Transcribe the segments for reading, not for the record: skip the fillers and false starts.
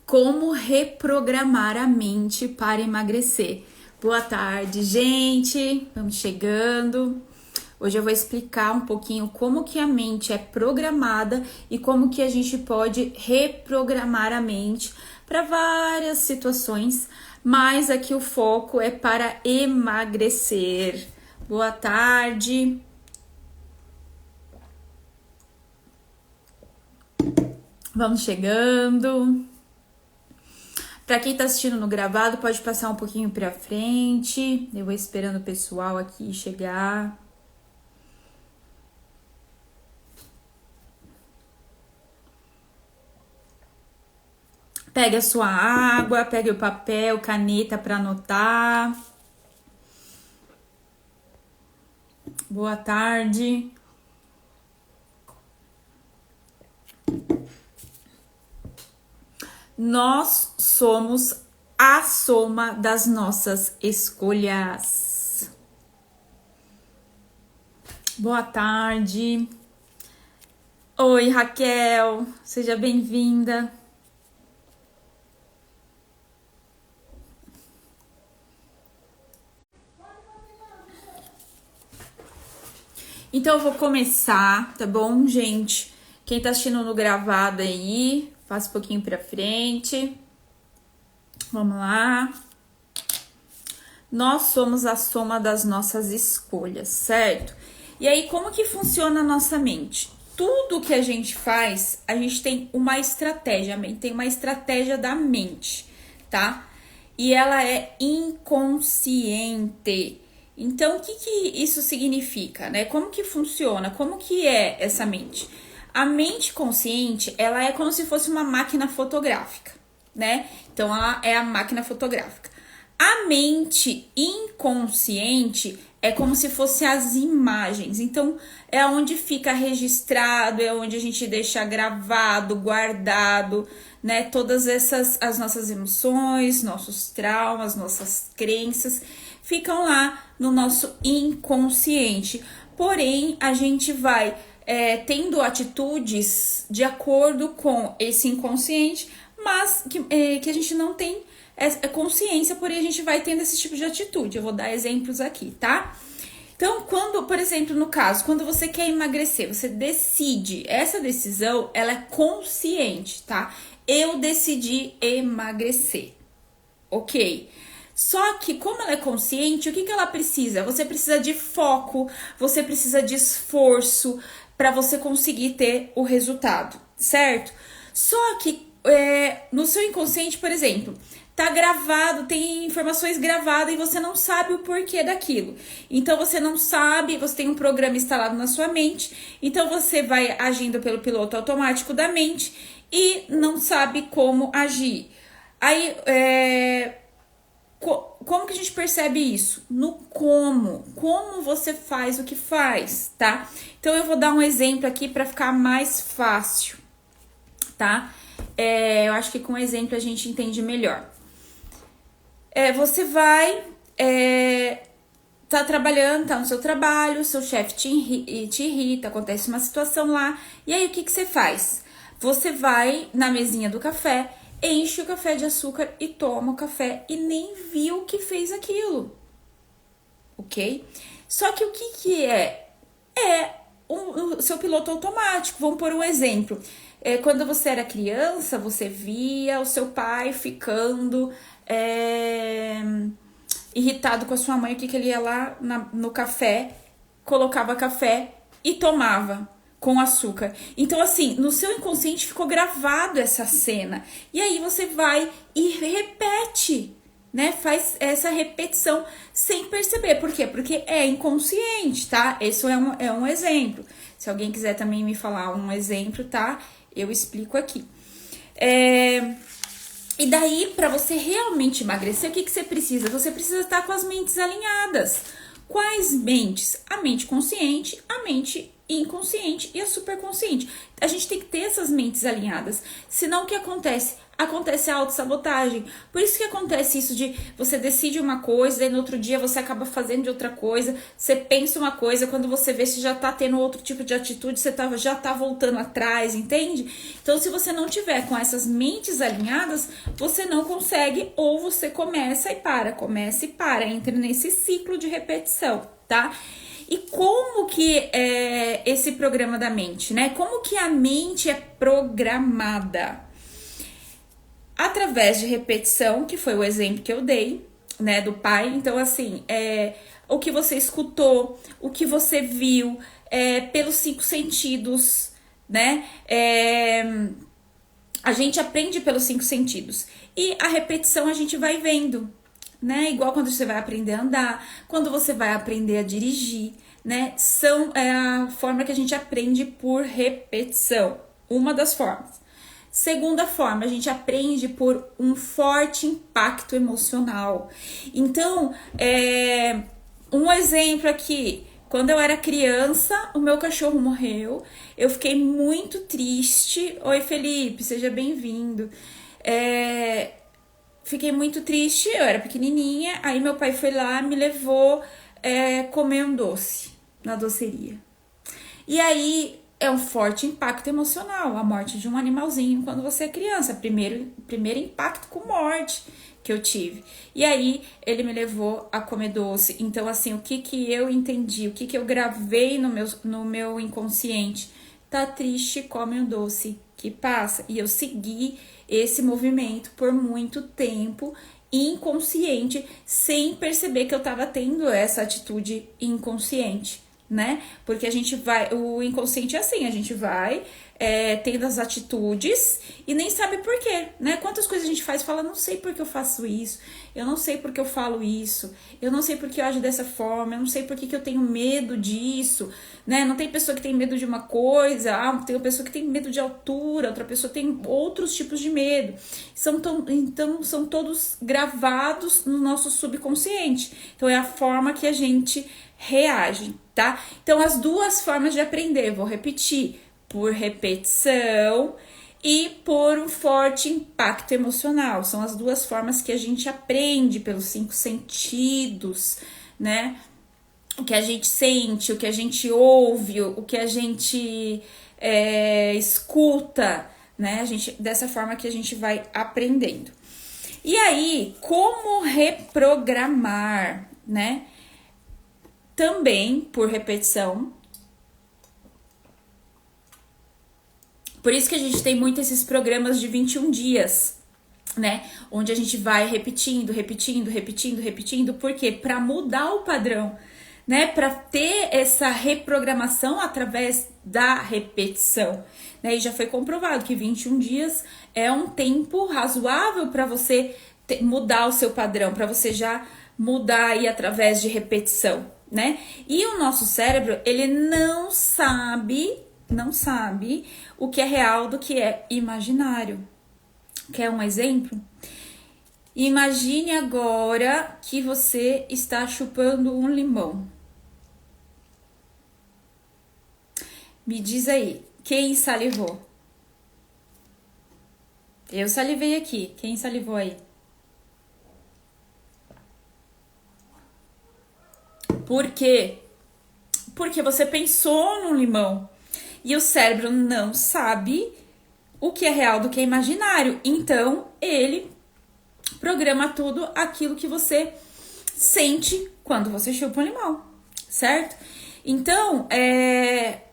Como reprogramar a mente para emagrecer. Boa tarde, gente. Vamos chegando. Hoje eu vou explicar um pouquinho como que a mente é programada e como que a gente pode reprogramar a mente para várias situações, mas aqui o foco é para emagrecer. Boa tarde. Vamos chegando. Para quem tá assistindo no gravado, pode passar um pouquinho para frente. Eu vou esperando o pessoal aqui chegar. Pegue a sua água, pegue o papel, caneta para anotar. Boa tarde. Nós somos a soma das nossas escolhas. Boa tarde. Oi, Raquel. Seja bem-vinda. Então eu vou começar, tá bom, gente? Quem tá assistindo no gravado aí, passa um pouquinho pra frente. Vamos lá. Nós somos a soma das nossas escolhas, certo? E aí, como que funciona a nossa mente? Tudo que a gente faz, a gente tem uma estratégia, tem uma estratégia da mente, tá? E ela é inconsciente. Então, o que isso significa, né? Como que funciona? Como que é essa mente? A mente consciente, ela é como se fosse uma máquina fotográfica, né? Então, ela é a máquina fotográfica. A mente inconsciente é como se fosse as imagens. Então, é onde fica registrado, é onde a gente deixa gravado, guardado, né? Todas as nossas emoções, nossos traumas, nossas crenças ficam lá no nosso inconsciente. Porém, a gente vai tendo atitudes de acordo com esse inconsciente, mas que a gente não tem consciência, porém a gente vai tendo esse tipo de atitude. Eu vou dar exemplos aqui, tá? Então, quando, por exemplo, no caso, quando você quer emagrecer, você decide, essa decisão, ela é consciente, tá? Eu decidi emagrecer, ok? Só que, como ela é consciente, o que ela precisa? Você precisa de foco, você precisa de esforço para você conseguir ter o resultado, certo? Só que no seu inconsciente, por exemplo, tá gravado, tem informações gravadas e você não sabe o porquê daquilo. Então você não sabe, você tem um programa instalado na sua mente, então você vai agindo pelo piloto automático da mente e não sabe como agir. Aí, como que a gente percebe isso? No como você faz o que faz, tá? Então eu vou dar um exemplo aqui para ficar mais fácil, tá? Eu acho que com um exemplo a gente entende melhor. Você vai tá trabalhando, tá no seu trabalho, seu chefe te irrita, acontece uma situação lá, e aí o que você faz? Você vai na mesinha do café, enche o café de açúcar e toma o café e nem viu que fez aquilo, ok? Só que o que é? O seu piloto automático. Vamos por um exemplo. Quando você era criança, você via o seu pai ficando irritado com a sua mãe, o que ele ia lá no café, colocava café e tomava com açúcar. Então, assim, no seu inconsciente ficou gravado essa cena. E aí você vai e repete, né? Faz essa repetição sem perceber. Por quê? Porque é inconsciente, tá? Esse é um exemplo. Se alguém quiser também me falar um exemplo, tá? Eu explico aqui. E daí, para você realmente emagrecer, o que você precisa? Você precisa estar com as mentes alinhadas. Quais mentes? A mente consciente, a mente inconsciente e a superconsciente. A gente tem que ter essas mentes alinhadas. Senão o que acontece? Acontece a autossabotagem. Por isso que acontece isso de você decide uma coisa e no outro dia você acaba fazendo de outra coisa, você pensa uma coisa, quando você vê se já tá tendo outro tipo de atitude, você já tá voltando atrás, entende? Então se você não tiver com essas mentes alinhadas, você não consegue, ou você começa e para, entra nesse ciclo de repetição, tá? E como que é esse programa da mente, né? Como que a mente é programada? Através de repetição, que foi o exemplo que eu dei, né, do pai. Então, assim, o que você escutou, o que você viu, pelos 5 sentidos, né? A gente aprende pelos 5 sentidos. E a repetição a gente vai vendo, né? Igual quando você vai aprender a andar, quando você vai aprender a dirigir, né? É a forma que a gente aprende por repetição. Uma das formas. Segunda forma, a gente aprende por um forte impacto emocional. Então, um exemplo aqui. Quando eu era criança, o meu cachorro morreu. Eu fiquei muito triste. Oi, Felipe, seja bem-vindo. Fiquei muito triste, eu era pequenininha. Aí meu pai foi lá, me levou comer um doce na doceria. E aí é um forte impacto emocional, a morte de um animalzinho quando você é criança. Primeiro impacto com morte que eu tive. E aí ele me levou a comer doce. Então, assim, o que eu entendi, o que eu gravei no meu inconsciente? Tá triste, come um doce que passa. E eu segui esse movimento por muito tempo, inconsciente, sem perceber que eu tava tendo essa atitude inconsciente, né? Porque o inconsciente é assim, a gente vai tendo as atitudes e nem sabe por quê, né? Quantas coisas a gente faz e fala, não sei por que eu faço isso, eu não sei por que eu falo isso, eu não sei por que eu ajo dessa forma, eu não sei por que eu tenho medo disso, né? Não tem pessoa que tem medo de uma coisa, tem uma pessoa que tem medo de altura, outra pessoa tem outros tipos de medo. Então, são todos gravados no nosso subconsciente. Então, é a forma que a gente reage, tá? Então, as duas formas de aprender, vou repetir, por repetição e por um forte impacto emocional. São as duas formas que a gente aprende pelos 5 sentidos, né? O que a gente sente, o que a gente ouve, o que a gente escuta, né? Dessa forma que a gente vai aprendendo. E aí, como reprogramar, né? Também por repetição. Por isso que a gente tem muito esses programas de 21 dias, né? Onde a gente vai repetindo. Por quê? Para mudar o padrão, né? Para ter essa reprogramação através da repetição, né? E já foi comprovado que 21 dias é um tempo razoável para você mudar o seu padrão, para você já mudar aí através de repetição, né? E o nosso cérebro, ele não sabe o que é real do que é imaginário. Quer um exemplo? Imagine agora que você está chupando um limão. Me diz aí, quem salivou? Eu salivei aqui. Quem salivou aí? Por quê? Porque você pensou no limão. E o cérebro não sabe o que é real do que é imaginário. Então, ele programa tudo aquilo que você sente quando você chupa um limão, certo? Então,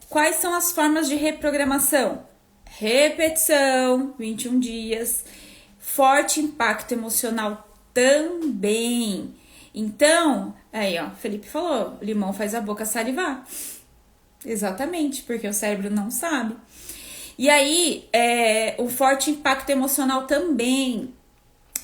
quais são as formas de reprogramação? Repetição, 21 dias, forte impacto emocional também. Então, aí ó, Felipe falou, o limão faz a boca salivar. Exatamente, porque o cérebro não sabe. E aí, o forte impacto emocional também.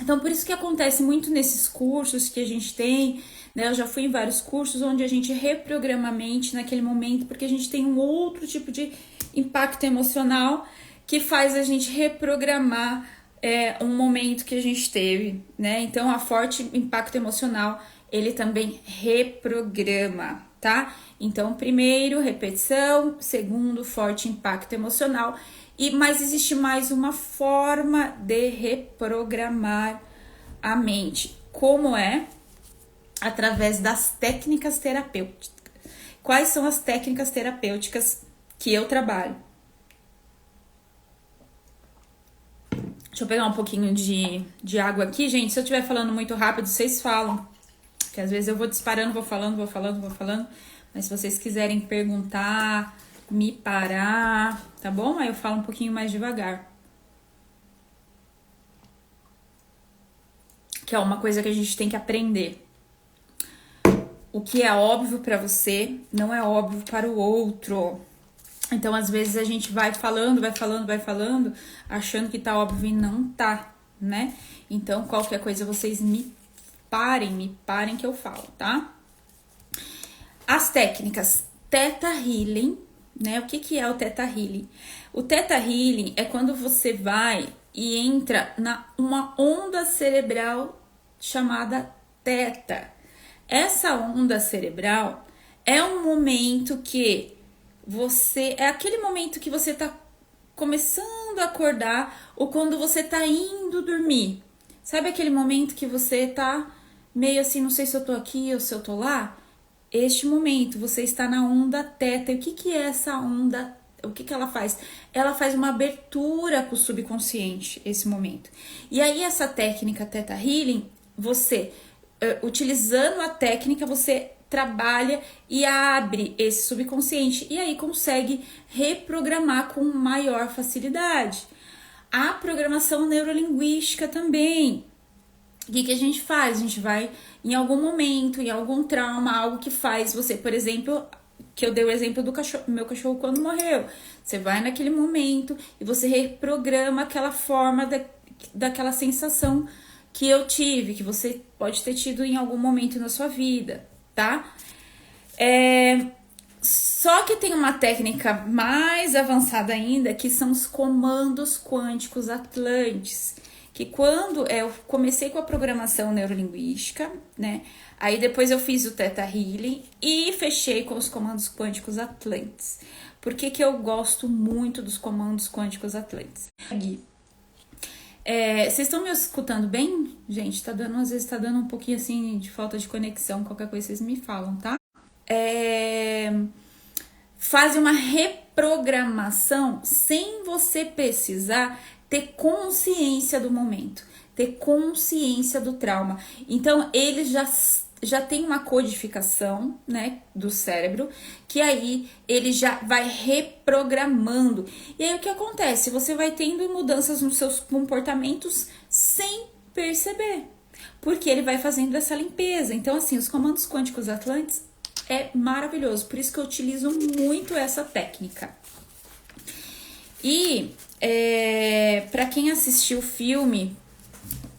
Então, por isso que acontece muito nesses cursos que a gente tem, né? Eu já fui em vários cursos onde a gente reprograma a mente naquele momento, porque a gente tem um outro tipo de impacto emocional que faz a gente reprogramar um momento que a gente teve, né? Então, a forte impacto emocional, ele também reprograma, tá? Então, primeiro, repetição, segundo, forte impacto emocional, mas existe mais uma forma de reprogramar a mente. Como é? Através das técnicas terapêuticas. Quais são as técnicas terapêuticas que eu trabalho? Deixa eu pegar um pouquinho de água aqui, gente. Se eu estiver falando muito rápido, vocês falam. Porque às vezes eu vou disparando, vou falando. Mas se vocês quiserem perguntar, me parar, tá bom? Aí eu falo um pouquinho mais devagar. Que é uma coisa que a gente tem que aprender. O que é óbvio para você não é óbvio para o outro. Então, às vezes, a gente vai falando, achando que tá óbvio e não tá, né? Então, qualquer coisa, vocês me parem que eu falo, tá? As técnicas Theta Healing, né? O que é o Theta Healing? O Theta Healing é quando você vai e entra uma onda cerebral chamada Theta. Essa onda cerebral é um momento que é aquele momento que você tá começando a acordar ou quando você tá indo dormir. Sabe aquele momento que você tá meio assim, não sei se eu tô aqui ou se eu tô lá? Este momento, você está na onda Theta. E o que é essa onda? O que ela faz? Ela faz uma abertura com o subconsciente, esse momento. E aí, essa técnica Theta Healing, você, utilizando a técnica, você trabalha e abre esse subconsciente e aí consegue reprogramar com maior facilidade. A programação neurolinguística também. O que a gente faz? A gente vai em algum momento, em algum trauma, algo que faz você, por exemplo, que eu dei o exemplo do meu cachorro quando morreu. Você vai naquele momento e você reprograma aquela forma daquela sensação que eu tive, que você pode ter tido em algum momento na sua vida, tá? Só que tem uma técnica mais avançada ainda, que são os comandos quânticos atlantes, que quando eu comecei com a programação neurolinguística, né? Aí depois eu fiz o Theta Healing e fechei com os comandos quânticos atlantes. Por que eu gosto muito dos comandos quânticos atlantes? Vocês estão me escutando bem? Gente, às vezes tá dando um pouquinho assim de falta de conexão, qualquer coisa vocês me falam, tá? Faz uma reprogramação sem você precisar ter consciência do momento, ter consciência do trauma. Então, ele já tem uma codificação, né, do cérebro, que aí ele já vai reprogramando. E aí o que acontece? Você vai tendo mudanças nos seus comportamentos sem perceber, porque ele vai fazendo essa limpeza. Então, assim, os comandos quânticos atlantes é maravilhoso, por isso que eu utilizo muito essa técnica. E para quem assistiu o filme,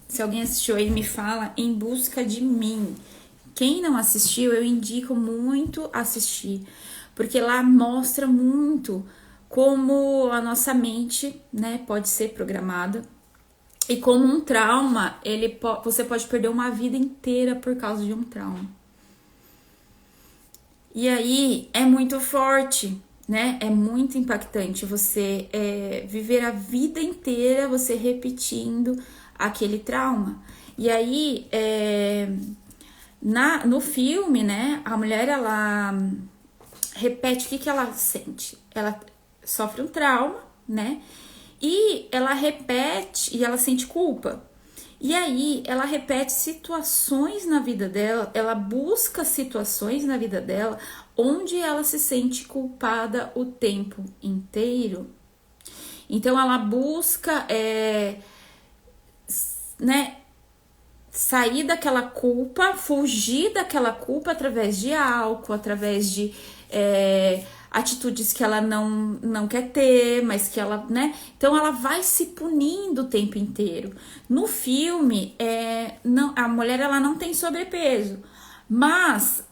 se alguém assistiu aí, me fala, Em Busca de Mim. Quem não assistiu, eu indico muito assistir, porque lá mostra muito como a nossa mente, né, pode ser programada e como um trauma, você pode perder uma vida inteira por causa de um trauma. E aí é muito forte, né? É muito impactante você viver a vida inteira você repetindo aquele trauma. E aí, no filme, né? A mulher, ela repete o que ela sente. Ela sofre um trauma, né? E ela repete e ela sente culpa. E aí, ela repete situações na vida dela, ela busca situações na vida dela onde ela se sente culpada o tempo inteiro. Então, ela busca, né, sair daquela culpa, fugir daquela culpa através de álcool, através de atitudes que ela não quer ter, mas que ela, né? Então ela vai se punindo o tempo inteiro. No filme, a mulher ela não tem sobrepeso, mas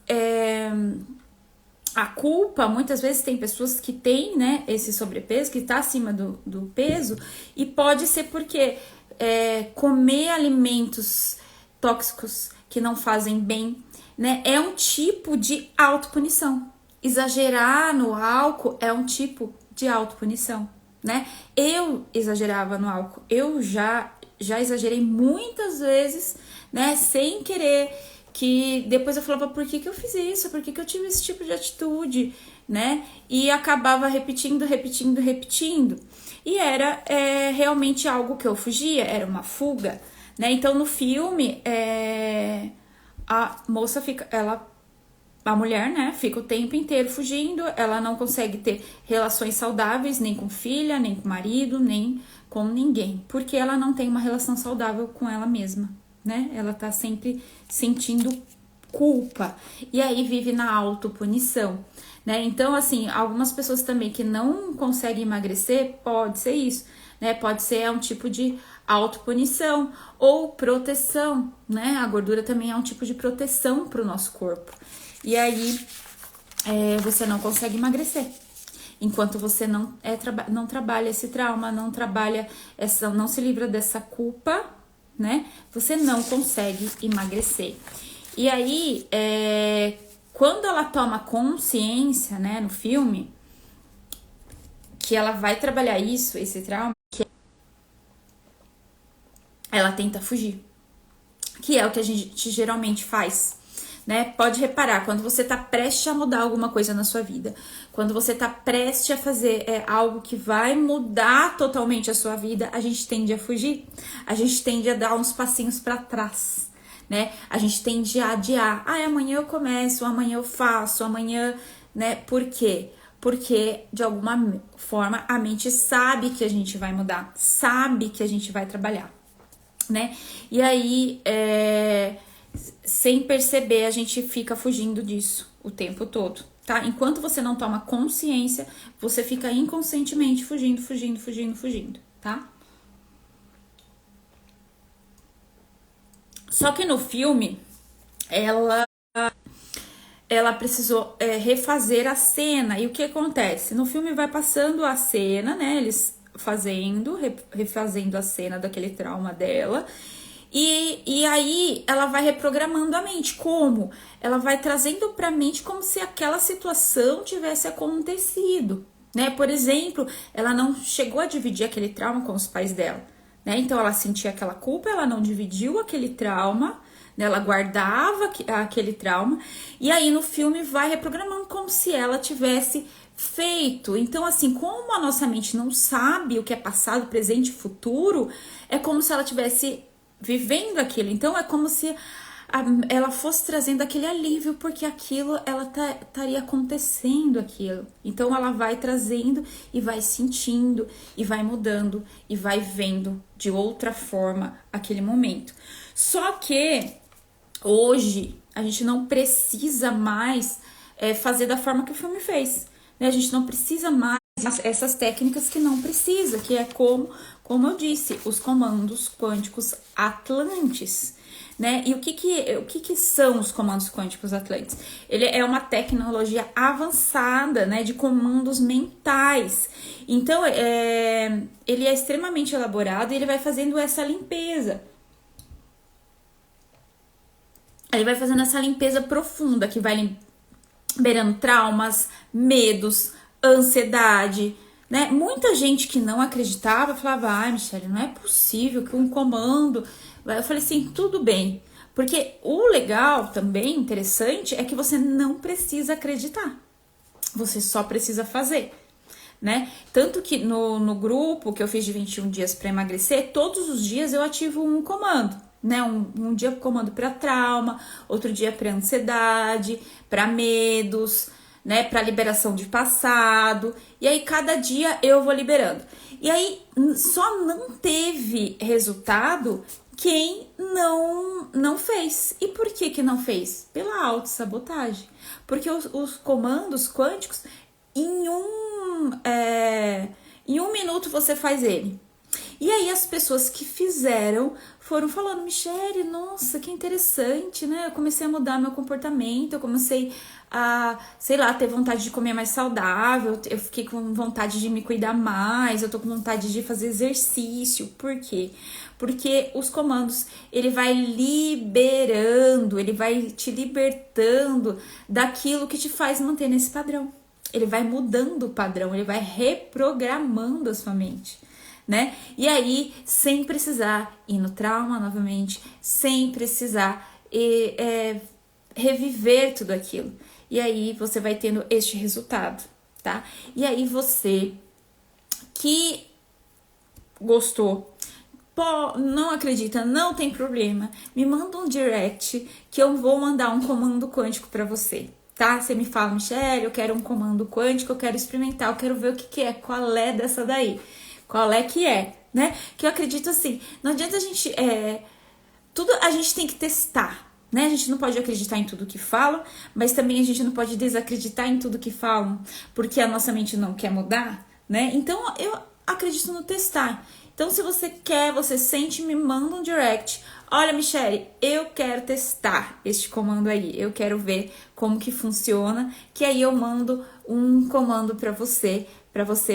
a culpa, muitas vezes tem pessoas que têm, né, esse sobrepeso, que está acima do peso, e pode ser porque comer alimentos tóxicos que não fazem bem, né? É um tipo de autopunição. Exagerar no álcool é um tipo de autopunição, né? Eu exagerava no álcool, eu já exagerei muitas vezes, né? Sem querer, que depois eu falava, por que eu fiz isso? Por que eu tive esse tipo de atitude, né? E acabava repetindo. E era realmente algo que eu fugia, era uma fuga, né? Então no filme, a moça fica, a mulher, né, fica o tempo inteiro fugindo, ela não consegue ter relações saudáveis, nem com filha, nem com marido, nem com ninguém, porque ela não tem uma relação saudável com ela mesma, né? Ela tá sempre sentindo culpa, e aí vive na autopunição, né? Então, assim, algumas pessoas também que não conseguem emagrecer, pode ser isso, né? Pode ser um tipo de autopunição ou proteção, né? A gordura também é um tipo de proteção para o nosso corpo. E aí, você não consegue emagrecer. Enquanto você não trabalha esse trauma, não trabalha não se livra dessa culpa, né? Você não consegue emagrecer. E aí, quando ela toma consciência, né, no filme, que ela vai trabalhar esse trauma, que ela tenta fugir. Que é o que a gente geralmente faz, né? Pode reparar, quando você tá prestes a mudar alguma coisa na sua vida, quando você tá prestes a fazer algo que vai mudar totalmente a sua vida, a gente tende a fugir, a gente tende a dar uns passinhos para trás, né? A gente tende a adiar. Amanhã eu começo, amanhã eu faço, amanhã, né? Por quê? Porque de alguma forma a mente sabe que a gente vai mudar, sabe que a gente vai trabalhar, né? E aí, sem perceber, a gente fica fugindo disso o tempo todo, tá? Enquanto você não toma consciência, você fica inconscientemente fugindo, tá? Só que no filme, ela precisou refazer a cena. E o que acontece? No filme vai passando a cena, né? Eles refazendo a cena daquele trauma dela. E aí ela vai reprogramando a mente. Como? Ela vai trazendo pra mente como se aquela situação tivesse acontecido, né? Por exemplo, ela não chegou a dividir aquele trauma com os pais dela, né? Então ela sentia aquela culpa, ela não dividiu aquele trauma, né? Ela guardava aquele trauma. E aí no filme vai reprogramando como se ela tivesse feito. Então, assim, como a nossa mente não sabe o que é passado, presente e futuro, é como se ela tivesse vivendo aquilo. Então, é como se ela fosse trazendo aquele alívio, porque aquilo, ela estaria acontecendo aquilo. Então, ela vai trazendo e vai sentindo, e vai mudando, e vai vendo de outra forma aquele momento. Só que, hoje, a gente não precisa mais fazer da forma que o filme fez, né? A gente não precisa mais essas técnicas que não precisa, que é como eu disse, os comandos quânticos atlantes, né? E o que são os comandos quânticos atlantes? Ele é uma tecnologia avançada, né, de comandos mentais. Então, ele é extremamente elaborado e ele vai fazendo essa limpeza. Ele vai fazendo essa limpeza profunda, que vai liberando traumas, medos, ansiedade, né? Muita gente que não acreditava falava, ai, Michelle, não é possível que um comando... Eu falei assim, tudo bem. Porque o legal também, interessante, é que você não precisa acreditar. Você só precisa fazer, né? Tanto que no grupo que eu fiz de 21 dias para emagrecer, todos os dias eu ativo um comando, né? Um dia comando para trauma, outro dia para ansiedade, para medos, né, para liberação de passado. E aí cada dia eu vou liberando. E aí só não teve resultado quem não fez. E por que não fez? Pela autossabotagem. Porque os comandos quânticos, em um minuto você faz ele. E aí as pessoas que fizeram foram falando, Michele, nossa, que interessante, né? Eu comecei a mudar meu comportamento, eu comecei a, sei lá, ter vontade de comer mais saudável, eu fiquei com vontade de me cuidar mais, eu tô com vontade de fazer exercício. Por quê? Porque os comandos, ele vai liberando, ele vai te libertando daquilo que te faz manter nesse padrão. Ele vai mudando o padrão, ele vai reprogramando a sua mente, né? E aí, sem precisar ir no trauma novamente, sem precisar reviver tudo aquilo. E aí, você vai tendo este resultado, tá? E aí, você que gostou, pô, não acredita, não tem problema, me manda um direct que eu vou mandar um comando quântico para você, tá? Você me fala, Michele, eu quero um comando quântico, eu quero experimentar, eu quero ver o que é, qual é dessa daí, qual é que é, né? Que eu acredito assim, não adianta a gente, tudo a gente tem que testar, né? A gente não pode acreditar em tudo que falam, mas também a gente não pode desacreditar em tudo que falam, porque a nossa mente não quer mudar, né? Então, eu acredito no testar. Então, se você quer, você sente, me manda um direct. Olha, Michele, eu quero testar este comando aí. Eu quero ver como que funciona, que aí eu mando um comando para você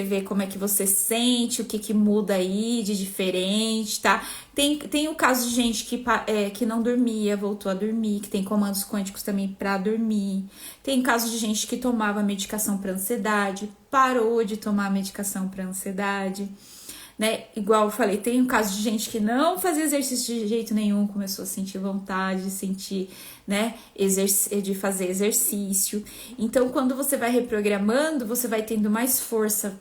ver como é que você sente, o que que muda aí de diferente, tá? Tem o caso de gente que não dormia, voltou a dormir, que tem comandos quânticos também para dormir. Tem caso de gente que tomava medicação para ansiedade, parou de tomar medicação para ansiedade. Né? Igual eu falei, tem um caso de gente que não fazia exercício de jeito nenhum, começou a sentir vontade de sentir, né, de fazer exercício. Então, quando você vai reprogramando, você vai tendo mais força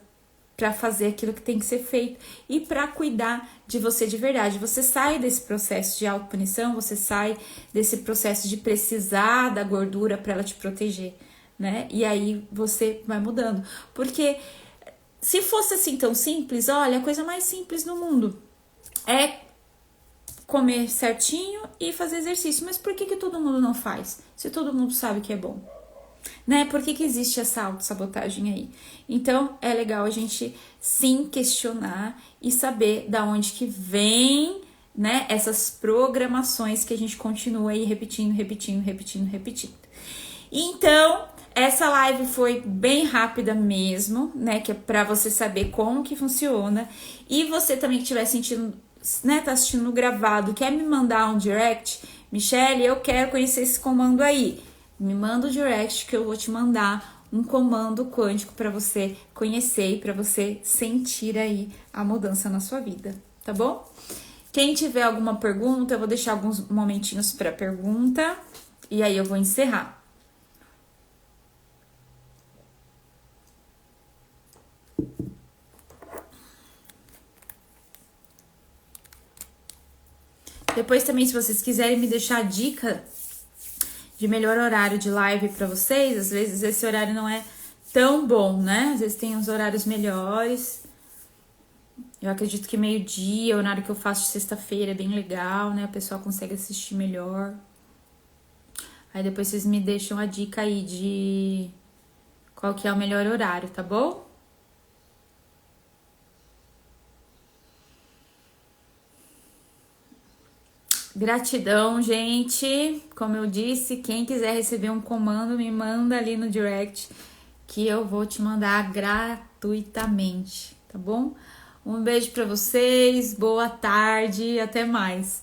para fazer aquilo que tem que ser feito e para cuidar de você de verdade. Você sai desse processo de autopunição, você sai desse processo de precisar da gordura para ela te proteger, né? E aí você vai mudando. Porque se fosse assim tão simples, olha, a coisa mais simples do mundo é comer certinho e fazer exercício. Mas por que todo mundo não faz? Se todo mundo sabe que é bom, né? Por que existe essa autossabotagem aí? Então, é legal a gente sim questionar e saber da onde que vem, né, essas programações que a gente continua aí repetindo. Então, essa live foi bem rápida mesmo, né? Que é pra você saber como que funciona. E você também que estiver sentindo, né? Tá assistindo gravado, quer me mandar um direct? Michele, eu quero conhecer esse comando aí. Me manda o direct que eu vou te mandar um comando quântico para você conhecer e para você sentir aí a mudança na sua vida, tá bom? Quem tiver alguma pergunta, eu vou deixar alguns momentinhos para pergunta e aí eu vou encerrar. Depois também, se vocês quiserem me deixar dica de melhor horário de live para vocês, às vezes esse horário não é tão bom, né? Às vezes tem uns horários melhores. Eu acredito que meio-dia, o horário que eu faço de sexta-feira é bem legal, né? O pessoal consegue assistir melhor. Aí depois vocês me deixam a dica aí de qual que é o melhor horário, tá bom? Gratidão, gente. Como eu disse, quem quiser receber um comando, me manda ali no direct que eu vou te mandar gratuitamente, tá bom? Um beijo para vocês, boa tarde, até mais.